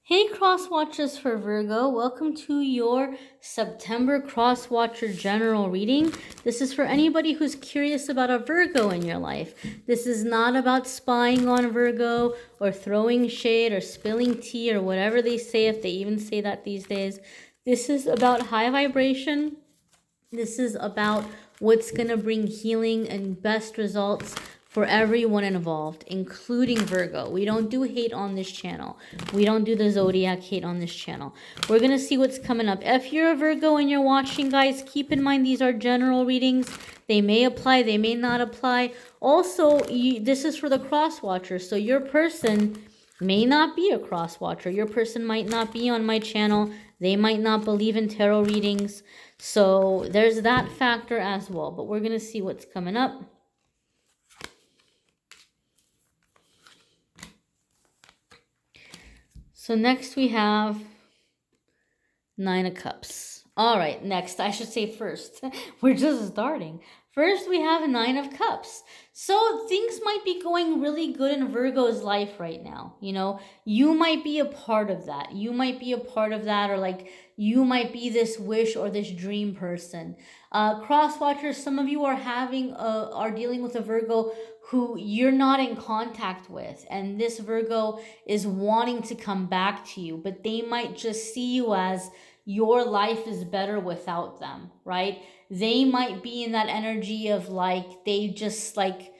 Hey Crosswatchers for Virgo, welcome to your September Crosswatcher general reading. This is for anybody who's curious about a Virgo in your life. This is not about spying on Virgo or throwing shade or spilling tea or whatever they say, if they even say that these days. This is about high vibration. This is about what's going to bring healing and best results for everyone involved, including Virgo. We don't do hate on this channel. We don't do the zodiac hate on this channel. We're going to see what's coming up. If you're a Virgo and you're watching, guys, keep in mind these are general readings. They may apply, they may not apply. Also, this is for the cross-watcher, so your person may not be a cross-watcher. Your person might not be on my channel. They might not believe in tarot readings. So there's that factor as well. But we're going to see what's coming up. So next we have Nine of Cups. All right, next, I should say first. We're just starting. First, we have Nine of Cups. So things might be going really good in Virgo's life right now. You know, you might be a part of that. You might be a part of that, or like you might be this wish or this dream person. Crosswatchers, some of you are dealing with a Virgo who you're not in contact with, and this Virgo is wanting to come back to you, but they might just see you as your life is better without them, right? They might be in that energy of like, they just like,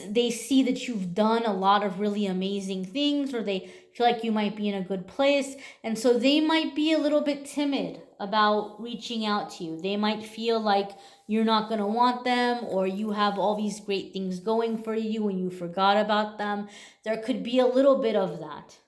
they see that you've done a lot of really amazing things, or they feel like you might be in a good place. And so they might be a little bit timid about reaching out to you. They might feel like you're not going to want them, or you have all these great things going for you and you forgot about them. There could be a little bit of that,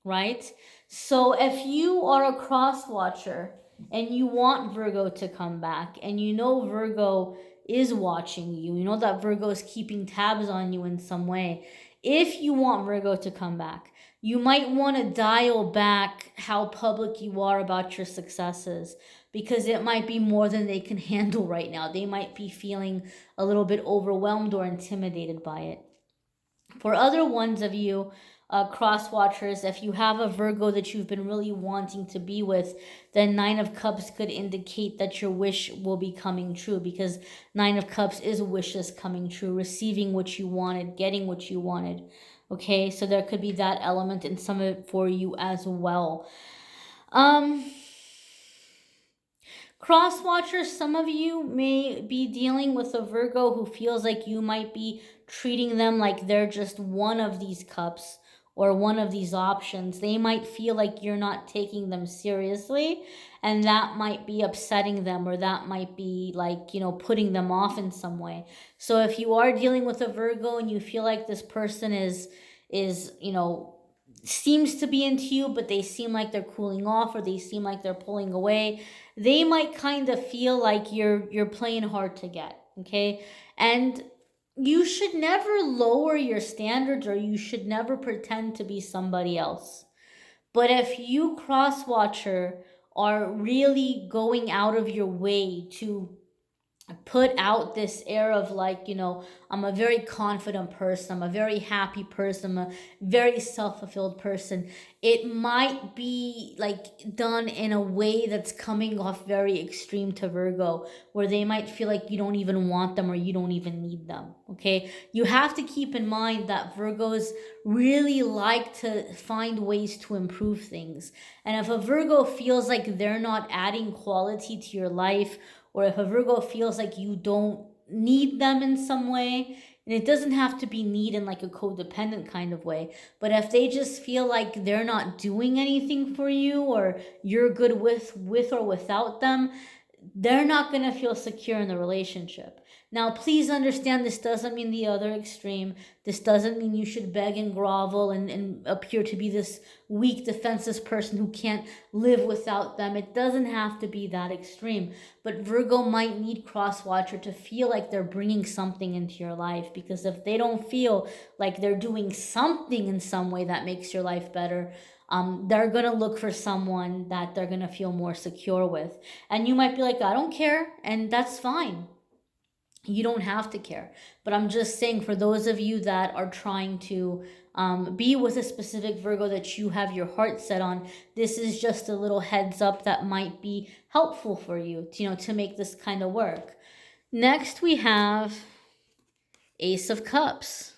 right? So if you are a cross watcher and you want Virgo to come back, and you know Virgo is watching you, you know that Virgo is keeping tabs on you in some way, if you want Virgo to come back, you might want to dial back how public you are about your successes, because it might be more than they can handle right now. They might be feeling a little bit overwhelmed or intimidated by it. For other ones of you, cross watchers, if you have a Virgo that you've been really wanting to be with, then Nine of Cups could indicate that your wish will be coming true, because Nine of Cups is wishes coming true, receiving what you wanted, getting what you wanted. Okay, so there could be that element in some of it for you as well. Cross watchers, some of you may be dealing with a Virgo who feels like you might be treating them like they're just one of these cups or one of these options. They might feel like you're not taking them seriously, and that might be upsetting them, or that might be like, you know, putting them off in some way. So if you are dealing with a Virgo and you feel like this person is, you know, seems to be into you, but they seem like they're cooling off, or they seem like they're pulling away, they might kind of feel like you're playing hard to get, okay? And you should never lower your standards, or you should never pretend to be somebody else. But if you, cross-watcher, are really going out of your way to put out this air of like, you know, I'm a very confident person, I'm a very happy person, I'm a very self-fulfilled person, it might be like done in a way that's coming off very extreme to Virgo, where they might feel like you don't even want them or you don't even need them. Okay, you have to keep in mind that Virgos really like to find ways to improve things, and if a Virgo feels like they're not adding quality to your life, or if a Virgo feels like you don't need them in some way, and it doesn't have to be need in like a codependent kind of way, but if they just feel like they're not doing anything for you, or you're good with or without them, they're not going to feel secure in the relationship. Now, please understand, this doesn't mean the other extreme. This doesn't mean you should beg and grovel and appear to be this weak, defenseless person who can't live without them. It doesn't have to be that extreme. But Virgo might need Crosswatcher to feel like they're bringing something into your life, because if they don't feel like they're doing something in some way that makes your life better, they're going to look for someone that they're going to feel more secure with. And you might be like, I don't care, and that's fine. You don't have to care. But I'm just saying, for those of you that are trying to be with a specific Virgo that you have your heart set on. This is just a little heads up that might be helpful for you, to make this kind of work. Next, we have Ace of Cups.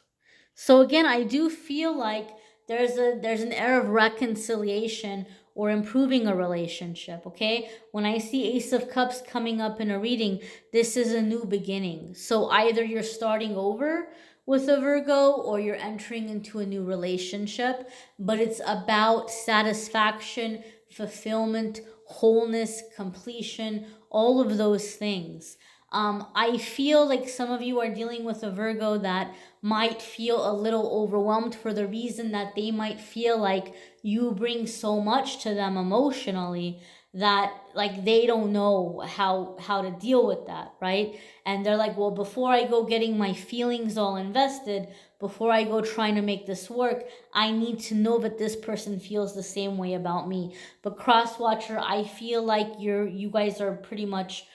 So again, I do feel like there's an air of reconciliation or improving a relationship, okay? When I see Ace of Cups coming up in a reading, this is a new beginning. So either you're starting over with a Virgo or you're entering into a new relationship, but it's about satisfaction, fulfillment, wholeness, completion, all of those things. I feel like some of you are dealing with a Virgo that might feel a little overwhelmed for the reason that they might feel like you bring so much to them emotionally that like they don't know how to deal with that, right? And they're like, well, before I go getting my feelings all invested, before I go trying to make this work, I need to know that this person feels the same way about me. But Crosswatcher, I feel like you guys are pretty much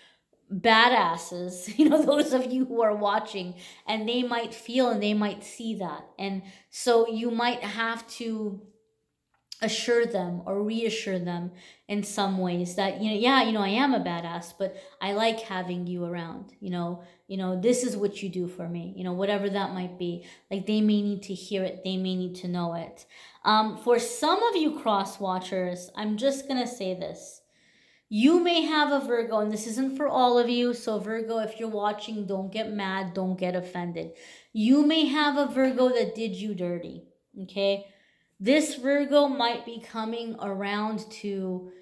badasses, those of you who are watching, and they might feel and they might see that. And so you might have to assure them or reassure them in some ways that, I am a badass, but I like having you around, this is what you do for me, whatever that might be. Like they may need to hear it. They may need to know it. For some of you cross watchers, I'm just going to say this. You may have a Virgo, and this isn't for all of you. So Virgo, if you're watching, don't get mad. Don't get offended. You may have a Virgo that did you dirty. Okay. This Virgo might be coming around to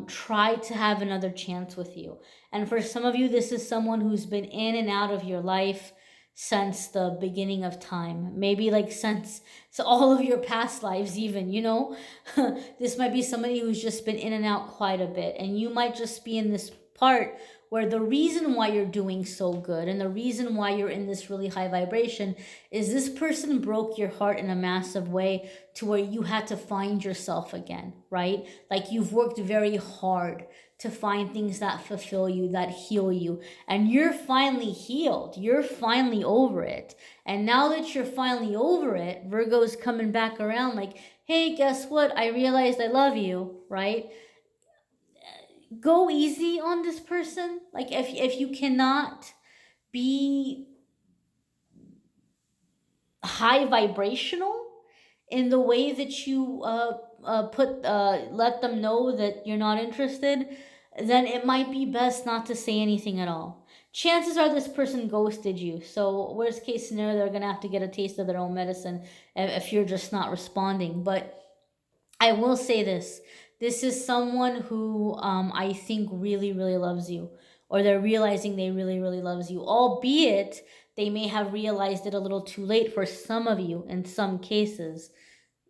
try to have another chance with you. And for some of you, this is someone who's been in and out of your life since the beginning of time, maybe like since all of your past lives even, this might be somebody who's just been in and out quite a bit, and you might just be in this part where the reason why you're doing so good and the reason why you're in this really high vibration is this person broke your heart in a massive way to where you had to find yourself again, right? Like you've worked very hard to find things that fulfill you, that heal you, and you're finally healed. You're finally over it. And now that you're finally over it, Virgo's coming back around like, hey, guess what? I realized I love you, right? Go easy on this person. Like if you cannot be high vibrational in the way that you let them know that you're not interested, then it might be best not to say anything at all. Chances are this person ghosted you. So worst case scenario, they're going to have to get a taste of their own medicine if you're just not responding. But I will say this. This is someone who I think really, really loves you, or they're realizing they really, really loves you, albeit they may have realized it a little too late for some of you in some cases.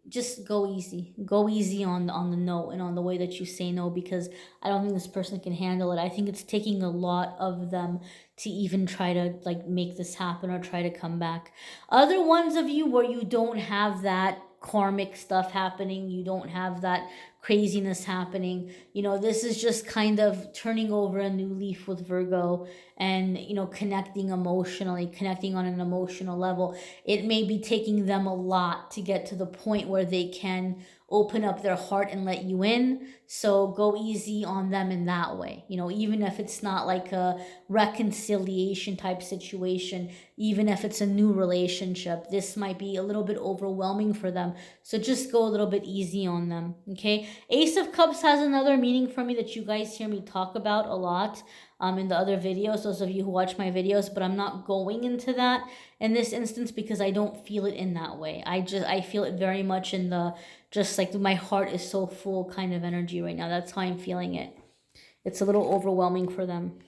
Just go easy. Go easy on the no and on the way that you say no, because I don't think this person can handle it. I think it's taking a lot of them to even try to like make this happen or try to come back. Other ones of you where you don't have that karmic stuff happening, you don't have that craziness happening, this is just kind of turning over a new leaf with Virgo and connecting emotionally, connecting on an emotional level. It may be taking them a lot to get to the point where they can open up their heart and let you in. So go easy on them in that way. Even if it's not like a reconciliation type situation, even if it's a new relationship, this might be a little bit overwhelming for them. So just go a little bit easy on them. Okay. Ace of Cups has another meaning for me that you guys hear me talk about a lot in the other videos, those of you who watch my videos, but I'm not going into that in this instance because I don't feel it in that way. I feel it very much in the, just like my heart is so full kind of energy right now. That's how I'm feeling it. It's a little overwhelming for them.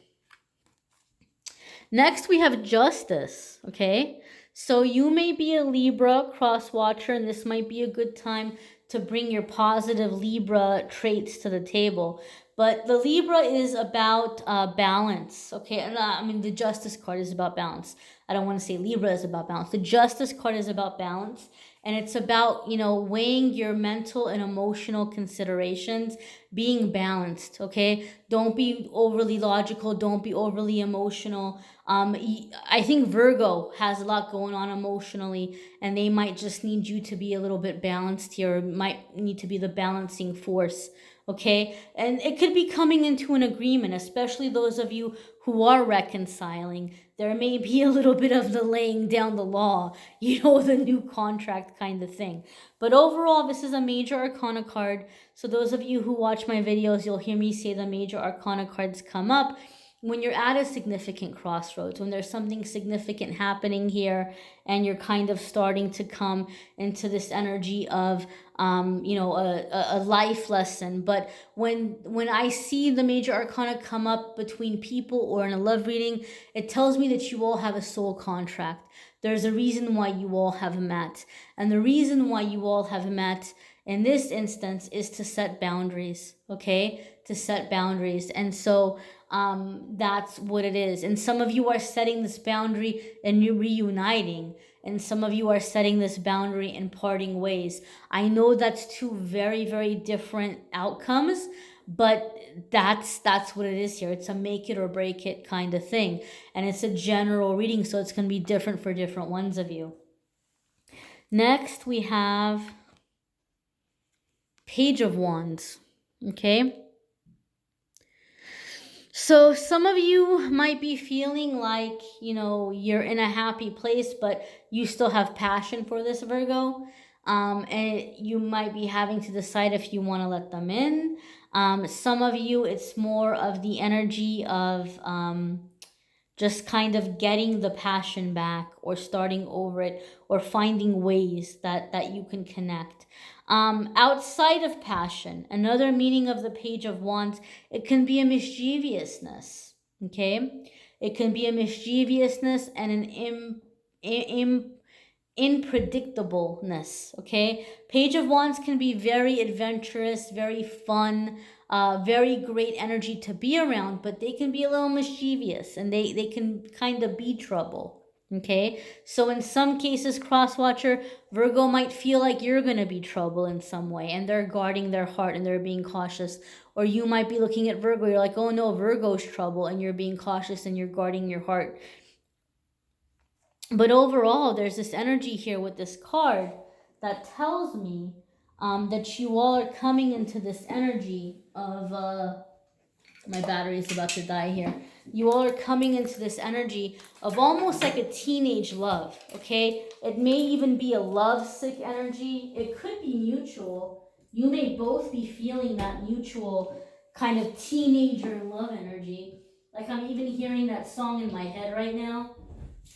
Next, we have Justice, okay? So you may be a Libra cross watcher, and this might be a good time to bring your positive Libra traits to the table. But the Libra is about balance, okay? And the Justice card is about balance. I don't want to say Libra is about balance. The Justice card is about balance. And it's about, weighing your mental and emotional considerations, being balanced, okay? Don't be overly logical. Don't be overly emotional. I think Virgo has a lot going on emotionally, and they might just need you to be a little bit balanced here, or might need to be the balancing force. Okay, and it could be coming into an agreement, especially those of you who are reconciling. There may be a little bit of the laying down the law, the new contract kind of thing. But overall, this is a major arcana card. So those of you who watch my videos, you'll hear me say the major arcana cards come up when you're at a significant crossroads, when there's something significant happening here, and you're kind of starting to come into this energy of a life lesson. But when I see the major arcana come up between people or in a love reading, it tells me that you all have a soul contract. There's a reason why you all have met, and the reason why you all have met in this instance is to set boundaries. Okay, to set boundaries. And so that's what it is. And some of you are setting this boundary and you're reuniting, and some of you are setting this boundary and parting ways. I know that's two very, very different outcomes, but that's what it is here. It's a make it or break it kind of thing, and it's a general reading, so it's going to be different for different ones of you. Next we have Page of Wands. Okay, so some of you might be feeling like, you're in a happy place, but you still have passion for this Virgo. And you might be having to decide if you want to let them in. Some of you, it's more of the energy of just kind of getting the passion back, or starting over it, or finding ways that you can connect. Outside of passion, another meaning of the Page of Wands, it can be a mischievousness. Okay, it can be a mischievousness and an unpredictableness. Okay, Page of Wands can be very adventurous, very fun, very great energy to be around, but they can be a little mischievous, and they can kind of be trouble. Okay, so in some cases, Crosswatcher, Virgo might feel like you're going to be trouble in some way, and they're guarding their heart and they're being cautious. Or you might be looking at Virgo, you're like, oh no, Virgo's trouble, and you're being cautious and you're guarding your heart. But overall, there's this energy here with this card that tells me that you all are coming into this energy of, my battery is about to die here. You all are coming into this energy of almost like a teenage love, okay? It may even be a lovesick energy. It could be mutual. You may both be feeling that mutual kind of teenager love energy. Like, I'm even hearing that song in my head right now.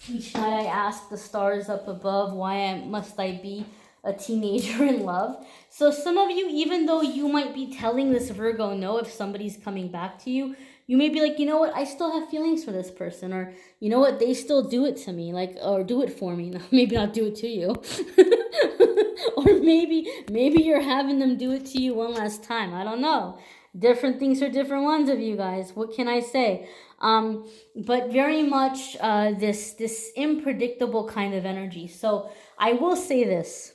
Each night I ask the stars up above, why must I be a teenager in love? So some of you, even though you might be telling this Virgo no if somebody's coming back to you, you may be like, you know what, I still have feelings for this person, or you know what, they still do it to me, like, or do it for me. Maybe not do it to you. Or maybe you're having them do it to you one last time. I don't know. Different things for different ones of you guys. What can I say? But very much this unpredictable kind of energy. So I will say this.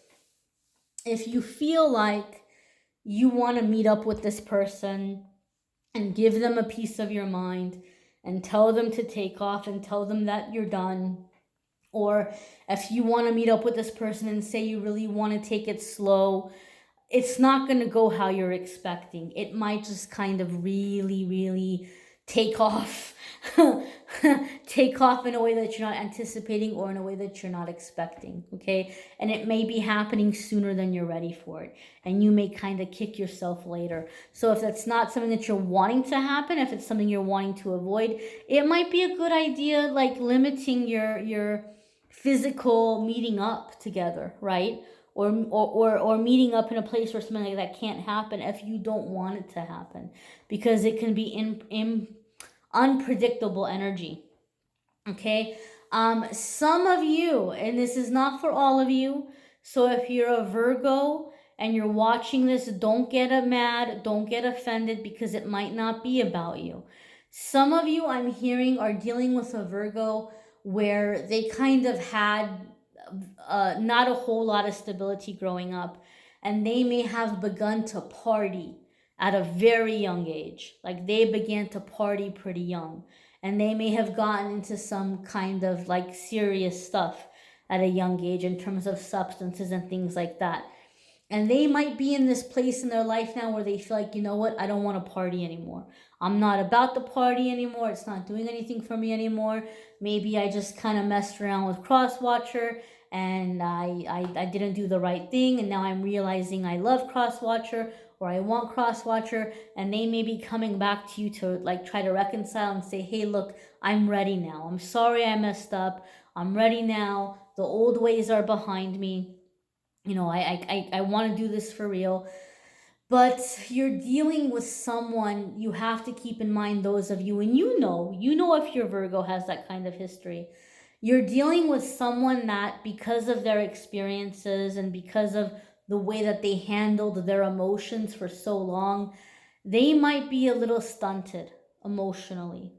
If you feel like you want to meet up with this person and give them a piece of your mind and tell them to take off and tell them that you're done, or if you want to meet up with this person and say you really want to take it slow, it's not going to go how you're expecting. It might just kind of really, really take off. Take off in a way that you're not anticipating, or in a way that you're not expecting, okay? And it may be happening sooner than you're ready for it, and you may kind of kick yourself later. So if that's not something that you're wanting to happen, if it's something you're wanting to avoid, it might be a good idea, like limiting your physical meeting up together, right? Or meeting up in a place where something like that can't happen if you don't want it to happen, because it can be unpredictable energy. Okay, some of you, and this is not for all of you, so if you're a Virgo and you're watching this, don't get mad, don't get offended, because it might not be about you. Some of you, I'm hearing, are dealing with a Virgo where they kind of had not a whole lot of stability growing up, and they may have begun to party at a very young age. Like they began to party pretty young, and they may have gotten into some kind of like serious stuff at a young age in terms of substances and things like that. And they might be in this place in their life now where they feel like, you know what, I don't want to party anymore. I'm not about the party anymore. It's not doing anything for me anymore. Maybe I just kind of messed around with Crosswatcher and I didn't do the right thing. And now I'm realizing I love Crosswatcher or I want Crosswatcher. And they may be coming back to you to like try to reconcile and say, hey, look, I'm ready now. I'm sorry I messed up. I'm ready now. The old ways are behind me. You know, I want to do this for real. But you're dealing with someone, you have to keep in mind, those of you, and you know if your Virgo has that kind of history. You're dealing with someone that, because of their experiences and because of the way that they handled their emotions for so long, they might be a little stunted emotionally.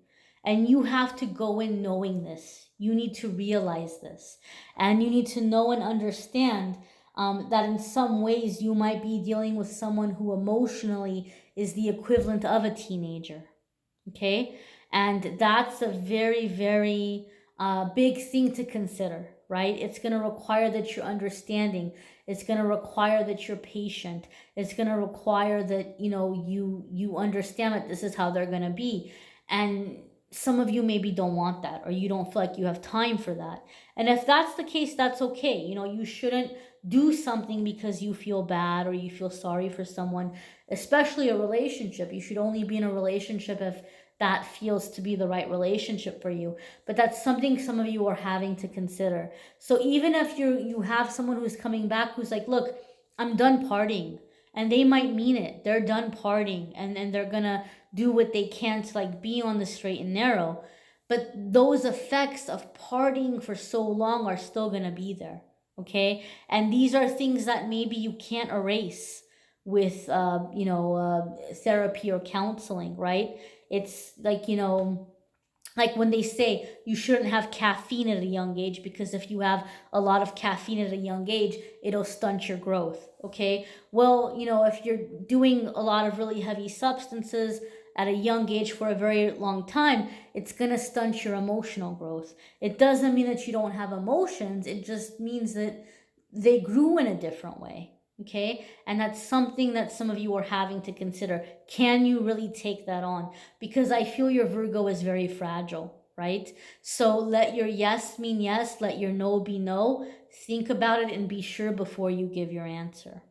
And you have to go in knowing this. You need to realize this. And you need to know and understand that in some ways you might be dealing with someone who emotionally is the equivalent of a teenager. Okay? And that's a very, very big thing to consider, right? It's going to require that you're understanding. It's going to require that you're patient. It's going to require that, you understand that this is how they're going to be. And some of you maybe don't want that, or you don't feel like you have time for that. And if that's the case, that's okay. You shouldn't do something because you feel bad or you feel sorry for someone, especially a relationship. You should only be in a relationship if that feels to be the right relationship for you. But that's something some of you are having to consider. So even if you have someone who's coming back who's like, look, I'm done partying, and they might mean it. They're done partying and they're gonna do what they can to like be on the straight and narrow. But those effects of partying for so long are still gonna be there. Okay? And these are things that maybe you can't erase with therapy or counseling, right? It's like, like when they say you shouldn't have caffeine at a young age, because if you have a lot of caffeine at a young age, it'll stunt your growth. Okay? Well, if you're doing a lot of really heavy substances at a young age for a very long time, it's going to stunt your emotional growth. It doesn't mean that you don't have emotions. It just means that they grew in a different way. Okay? And that's something that some of you are having to consider. Can you really take that on? Because I feel your Virgo is very fragile, right? So let your yes mean yes, let your no be no. Think about it and be sure before you give your answer.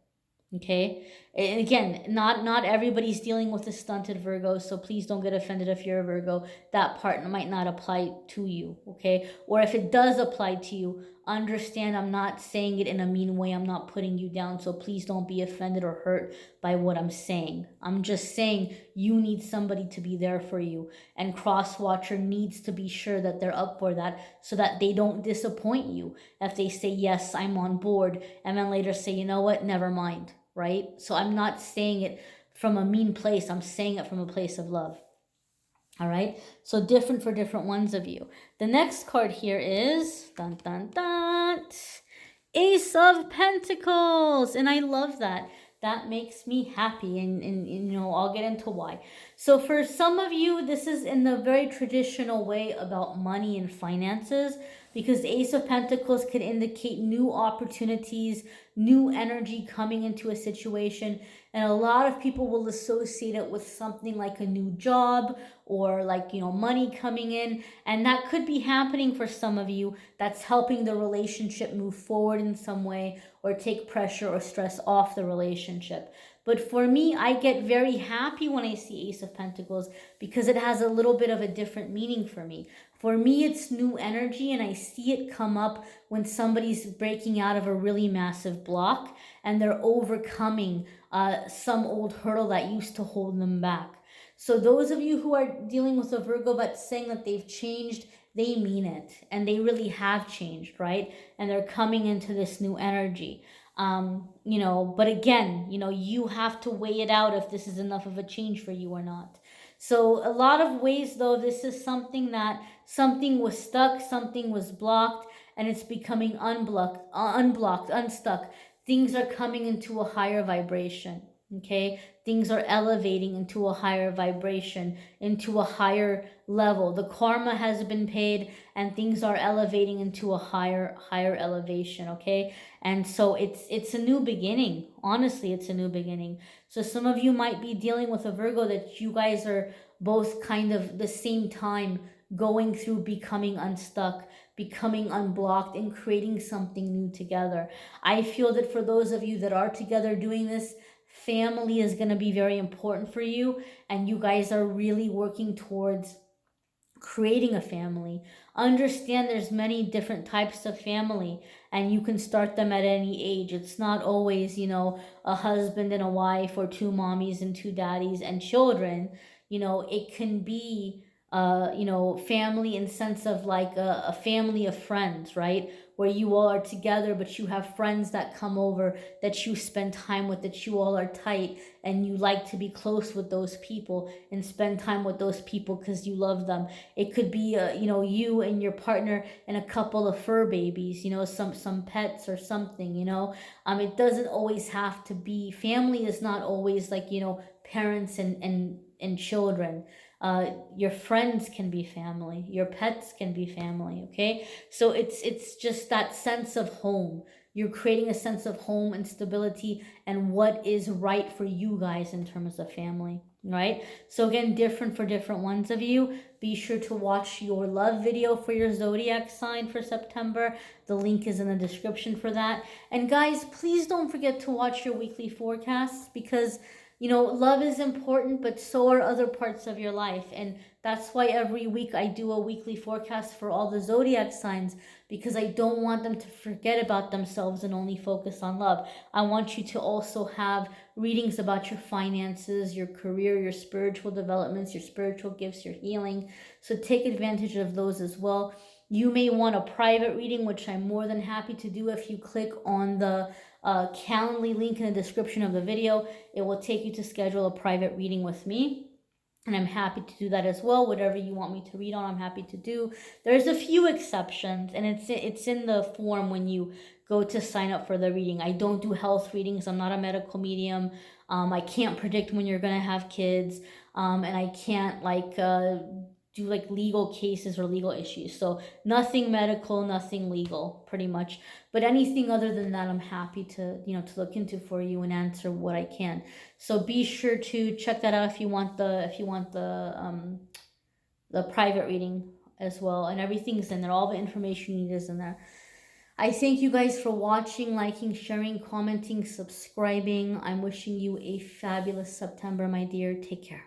Okay? And again, not everybody's dealing with a stunted Virgo, so please don't get offended if you're a Virgo. That part might not apply to you, okay? Or if it does apply to you, understand I'm not saying it in a mean way. I'm not putting you down, so please don't be offended or hurt by what I'm saying. I'm just saying you need somebody to be there for you, and Crosswatcher needs to be sure that they're up for that so that they don't disappoint you. If they say, yes, I'm on board, and then later say, you know what, never mind. Right? So I'm not saying it from a mean place. I'm saying it from a place of love. All right? So different for different ones of you. The next card here is dun, dun, dun, Ace of Pentacles. And I love that. That makes me happy. And I'll get into why. So for some of you, this is in the very traditional way about money and finances, because the Ace of Pentacles could indicate new opportunities, new energy coming into a situation. And a lot of people will associate it with something like a new job or like, money coming in. And that could be happening for some of you. That's helping the relationship move forward in some way, or take pressure or stress off the relationship. But for me, I get very happy when I see Ace of Pentacles because it has a little bit of a different meaning for me. For me, it's new energy, and I see it come up when somebody's breaking out of a really massive block and they're overcoming some old hurdle that used to hold them back. So those of you who are dealing with a Virgo but saying that they've changed, they mean it, and they really have changed, right? And they're coming into this new energy. But again, you have to weigh it out if this is enough of a change for you or not. So a lot of ways, though, this is something was stuck, something was blocked, and it's becoming unblocked, unstuck. Things are coming into a higher vibration. Okay, things are elevating into a higher vibration, into a higher level. The karma has been paid and things are elevating into a higher elevation. Okay, and so it's a new beginning. Honestly, it's a new beginning. So some of you might be dealing with a Virgo that you guys are both kind of the same time going through becoming unstuck, becoming unblocked, and creating something new together. I feel that for those of you that are together doing this, family is going to be very important for you, and you guys are really working towards creating a family. Understand there's many different types of family, and you can start them at any age. It's not always, a husband and a wife, or two mommies and two daddies and children. It can be family in sense of like a family of friends, right? Where you all are together, but you have friends that come over that you spend time with, that you all are tight, and you like to be close with those people and spend time with those people because you love them. It could be, you and your partner and a couple of fur babies, some pets or something. It doesn't always have to be family. Is not always like parents and children. Your friends can be family, your pets can be family. Okay, so it's just that sense of home. You're creating a sense of home and stability and what is right for you guys in terms of family, right? So again, different for different ones of you. Be sure to watch your love video for your zodiac sign for September. The link is in the description for that. And guys, please don't forget to watch your weekly forecasts, because love is important, but so are other parts of your life. And that's why every week I do a weekly forecast for all the zodiac signs, because I don't want them to forget about themselves and only focus on love. I want you to also have readings about your finances, your career, your spiritual developments, your spiritual gifts, your healing. So take advantage of those as well. You may want a private reading, which I'm more than happy to do. If you click on the Calendly link in the description of the video, it will take you to schedule a private reading with me. And I'm happy to do that as well. Whatever you want me to read on, I'm happy to do. There's a few exceptions, and it's in the form when you go to sign up for the reading. I don't do health readings. I'm not a medical medium. I can't predict when you're gonna have kids, and I can't do like legal cases or legal issues. So nothing medical, nothing legal, pretty much. But anything other than that, I'm happy to to look into for you and answer what I can. So be sure to check that out if you want the private reading as well. And everything's in there. All the information you need is in there. I thank you guys for watching, liking, sharing, commenting, subscribing. I'm wishing you a fabulous September, my dear. Take care.